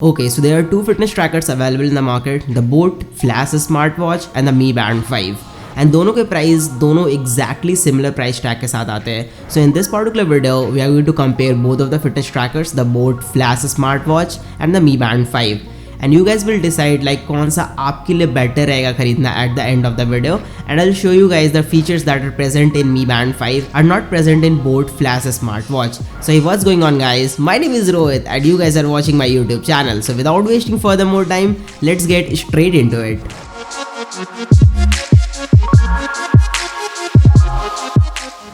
Okay, so there are two fitness trackers available in the market, the Boat Flash Smartwatch and the Mi Band 5. And दोनों के price दोनों exactly similar price tag के साथ आते हैं. So in this particular video, we are going to compare both of the fitness trackers, the Boat Flash Smartwatch and the Mi Band 5. And you guys will decide like कौन सा आपके लिए better रहेगा खरीदना at the end of the video. And I'll show you guys the features that are present in Mi Band 5 are not present in Boat Flash Smartwatch. So hey, what's going on guys? My name is Rohit and you guys are watching my YouTube channel. So without wasting further more time, let's get straight into it.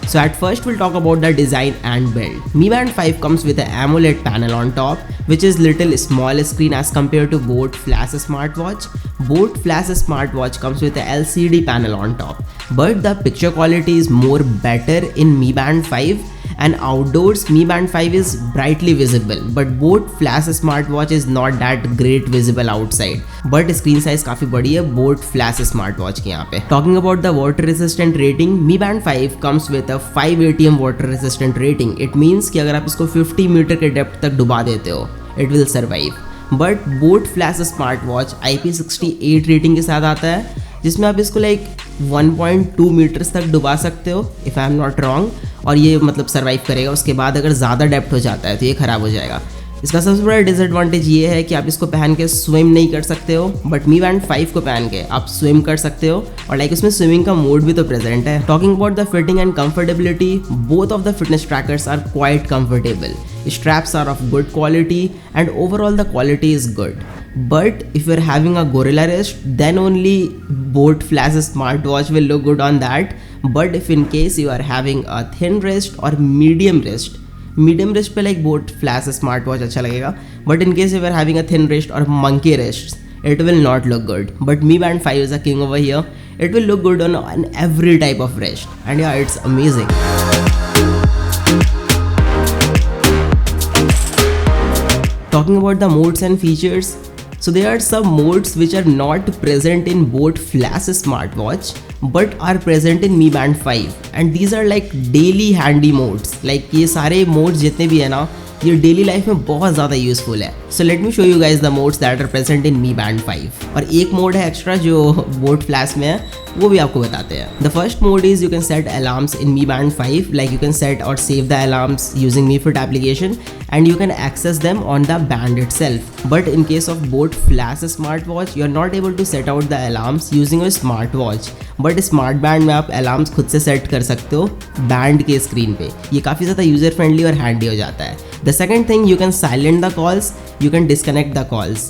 So at first we'll talk about the design and build. Mi Band 5 comes with an AMOLED panel on top, which is little smaller screen as compared to Boat Flash Smartwatch. Boat Flash Smartwatch comes with an LCD panel on top, but the picture quality is more better in Mi Band 5, and outdoors Mi Band 5 is brightly visible, but Boat Flash Smartwatch is not that great visible outside. But screen size काफी बड़ी है Boat Flash Smartwatch के यहाँ पे. Talking about the water resistant rating, Mi Band 5 comes with a 5 ATM water resistant rating. It means कि अगर आप इसको 50 मीटर के डेप्थ तक डुबा देते हो, it will survive. But Boat Flash Smartwatch IP68 rating के साथ आता है, जिसमें आप इसको लाइक 1.2 मीटर्स तक डुबा सकते हो if I am not wrong, और ये मतलब सर्वाइव करेगा. उसके बाद अगर ज़्यादा डेप्थ हो जाता है तो ये ख़राब हो जाएगा. इसका सबसे बड़ा डिसएडवांटेज ये है कि आप इसको पहन के स्विम नहीं कर सकते हो, बट Mi Band 5 को पहन के आप स्विम कर सकते हो, और लाइक उसमें स्विमिंग का मोड भी तो प्रेजेंट है. Talking about the fitting and comfortability, both of the fitness trackers are quite comfortable. Straps are of good quality and overall the quality is good. But if you're having a gorilla wrist, then only Boat Flash Smartwatch will look good on that. But if in case you are having a thin wrist or medium wrist पे like Boat Flash Smartwatch अच्छा लगेगा. But in case if you're having a thin wrist or monkey wrists, it will not look good. But Mi Band 5 is a king over here. It will look good on every type of wrist, and yeah, it's amazing. Talking about the modes and features, so there are some modes which are not present in Boat Flash Smartwatch but are present in Mi Band 5, and these are like daily handy modes. Like ये सारे modes जितने भी है ना, ये daily life में बहुत ज़्यादा यूजफुल है. So let me show you guys the modes that are present in Mi Band 5. और एक मोड है एक्स्ट्रा जो बोट फ्लैश में है, वो भी आपको बताते हैं. The first mode is you can set alarms in Mi Band 5, like you can set और save the alarms using Mi Fit application and you can access them on the band itself. But in case of Boat Flash Smartwatch, you are not able to set out the alarms using a smartwatch. But smart band में आप alarms खुद से set कर सकते हो band के screen पे. ये काफ़ी ज़्यादा user friendly और handy हो जाता है. The second thing, you can silent the calls, you can disconnect the calls.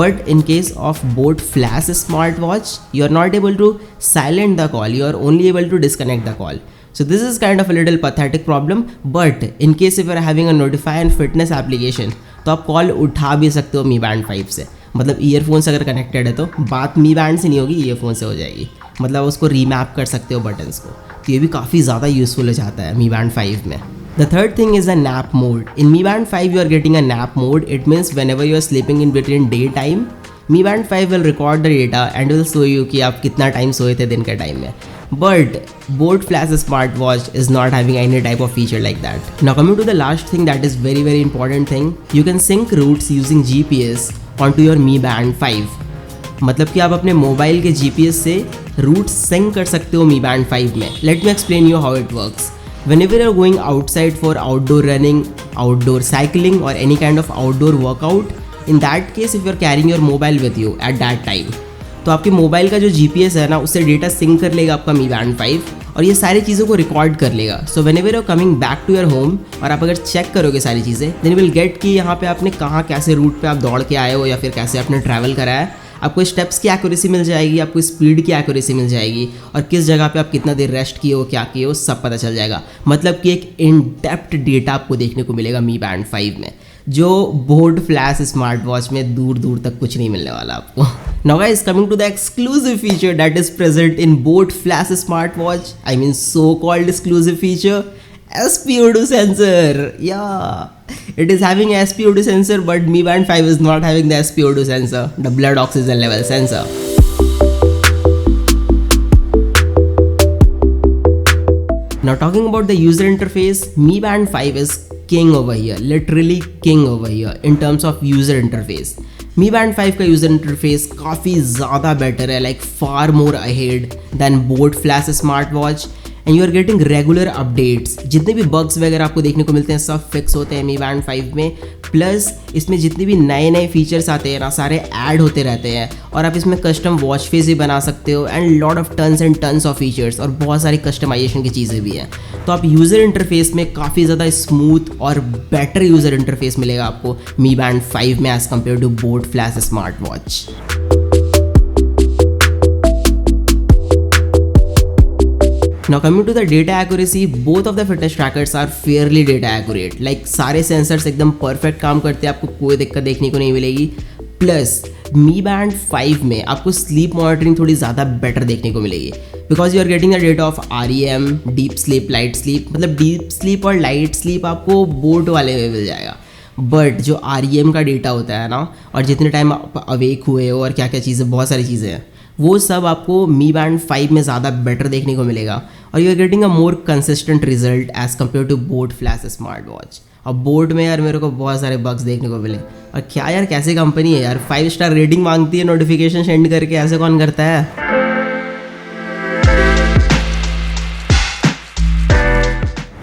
But in case of Boat Flash Smartwatch, you are not able to silent the call, you are only able to disconnect the call. So this is kind of a little pathetic problem, but in case if you are having a Notify and Fitness application, तो आप call उठा भी सकते हो Mi Band 5 से. मतलब earphone से अगर कनेक्टेड है तो बात Mi Band से नहीं होगी, ईयरफोन से हो जाएगी. मतलब उसको रीमैप कर सकते हो बटन्स को, तो ये भी काफ़ी ज़्यादा यूजफुल हो जाता है Mi Band 5 में. The third thing is a nap mode. In Mi Band 5 you are getting a nap mode. It means whenever you are sleeping in between daytime, Mi Band 5 will record the data and will show you कि आप कितना time सोए थे दिन के time में. But Boat Flash Smartwatch is not having any type of feature like that. Now coming to the last thing that is very important thing, you can sync routes using GPS onto your Mi Band 5. मतलब कि आप अपने mobile के GPS से root sink कर सकते हो Mi Band 5 में. Let me explain you how it works. Whenever you are going outside for outdoor running, outdoor cycling or any kind of outdoor workout, in that case if you are carrying your mobile with you at that time, तो आपके mobile का जो GPS है ना, उससे data sink कर लेगा आपका Mi Band 5 और ये सारी चीज़ों को रिकॉर्ड कर लेगा. So whenever you are coming back to your home और आप अगर चेक करोगे सारी चीज़ें, देन विल गेट कि यहाँ पे आपने कहाँ कैसे रूट पे आप दौड़ के आए हो या फिर कैसे आपने ट्रैवल करा है. आपको स्टेप्स की एक्यूरेसी मिल जाएगी, आपको स्पीड की एक्यूरेसी मिल जाएगी, और किस जगह पे आप कितना देर रेस्ट किए हो, क्या किए हो, सब पता चल जाएगा. मतलब कि एक इन डेप्थ डेटा आपको देखने को मिलेगा Mi Band 5 में, जो Boat Flash Smartwatch में दूर दूर तक कुछ नहीं मिलने वाला आपको. Now guys, coming to the exclusive feature that is present in Boat Flash Smartwatch, I mean so-called exclusive feature, SpO2 sensor. Yeah, it is having a SpO2 sensor, but Mi Band 5 is not having the SpO2 sensor, the blood oxygen level sensor. Now talking about the user interface, Mi Band 5 is king over here, literally king over here in terms of user interface. Mi Band 5 का user interface काफ़ी ज़्यादा better है, like far more ahead than boAt Flash smart watch, and you are getting regular updates. जितने भी bugs वगैरह आपको देखने को मिलते हैं सब फिक्स होते हैं Mi Band 5 में. प्लस इसमें जितने भी नए नए फीचर्स आते हैं ना सारे ऐड होते रहते हैं, और आप इसमें कस्टम वॉच फेस भी बना सकते हो and lot of tons and tons of features, और बहुत सारी कस्टमाइजेशन की चीज़ें भी हैं. तो आप यूज़र इंटरफेस में काफ़ी ज़्यादा स्मूथ और बेटर यूज़र इंटरफेस मिलेगा आपको Mi Band 5 में as compare to boAt Flash smart watch. Now coming to the data accuracy, both of the fitness trackers are fairly data accurate. Like सारे sensors एकदम perfect काम करते हैं, आपको कोई दिक्कत देखने को नहीं मिलेगी. प्लस Mi Band 5 में आपको स्लीप मॉनिटरिंग थोड़ी ज़्यादा बेटर देखने को मिलेगी, because you are getting the data of REM, deep sleep, light sleep. मतलब डीप स्लीप और लाइट स्लीप आपको बोट वाले में मिल जाएगा, बट जो REM का डेटा होता है ना, और जितने टाइम आप अवेक हुए हो और क्या क्या चीज़ें, बहुत सारी चीज़ें हैं, वो सब आपको Mi Band 5 में ज़्यादा बेटर देखने को मिलेगा, और you are getting a more consistent result as compare to boAt Flash smart watch. और बोट में यार मेरे को बहुत सारे बग्स देखने को मिले, और क्या यार कैसे कंपनी है यार, 5 स्टार रेटिंग मांगती है नोटिफिकेशन सेंड करके, ऐसे कौन करता है.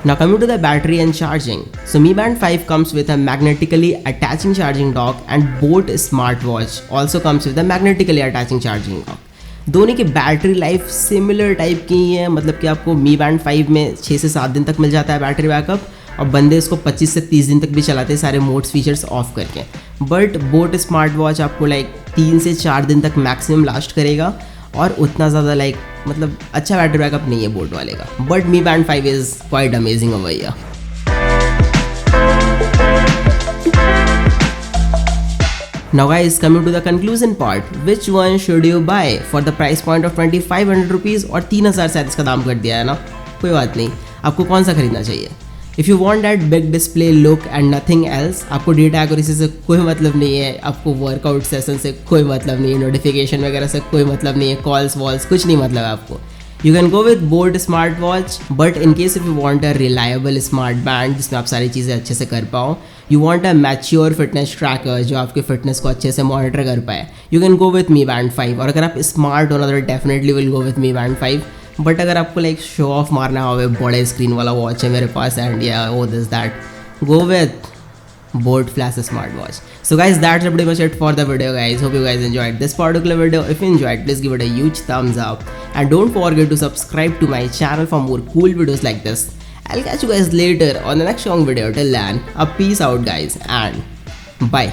Now coming to the battery and charging. So Mi Band 5 comes with a magnetically attaching charging dock, and Boat smartwatch also comes with a magnetically attaching charging dock. दोनों की battery life similar type की ही है, मतलब कि आपको Mi Band 5 में 6 से 7 दिन तक मिल जाता है बैटरी बैकअप, और बंदे इसको 25 से 30 दिन तक भी चलाते हैं सारे मोड्स फीचर्स ऑफ करके. बट बोट स्मार्ट वॉच आपको लाइक 3 से 4 दिन तक मैक्सिमम लास्ट करेगा, और उतना ज़्यादा लाइक मतलब अच्छा बैटरी बैकअप नहीं है बोट वाले का. But Mi Band 5 is quite amazing over here. Now guys, coming to the conclusion part, which one should you buy for the price point of 2500 rupees, और 3000 शायद इसका दाम कर दिया है ना, कोई बात नहीं, आपको कौन सा खरीदना चाहिए. If you want that big display look and nothing else, आपको डेटा एक्यूरेसी से कोई मतलब नहीं है, आपको वर्कआउट सेशन से कोई मतलब नहीं है, नोटिफिकेशन वगैरह से कोई मतलब नहीं है, कॉल्स वॉल्स कुछ नहीं मतलब आपको, you can go with boat smart watch. But in case if you want a reliable smart band जिसमें आप सारी चीज़ें अच्छे से कर पाओ, you want a mature fitness tracker जो आपके फिटनेस को अच्छे से मॉनिटर कर पाए, you can go with Mi Band 5. और अगर आप स्मार्ट हो ना तो definitely will go with Mi Band 5. But अगर आपको लाइक शो ऑफ मारना हो, बड़े स्क्रीन वाला वॉच है मेरे पास एंड या ओ this that, go with Boat Flash smartwatch. So guys, that's pretty much it for the video guys. Hope you guys enjoyed this particular video. If you enjoyed, please give it a huge thumbs up, and don't forget to subscribe to my channel for more cool videos like this. I'll catch you guys later on the next long video. Till then, a peace out guys, and bye.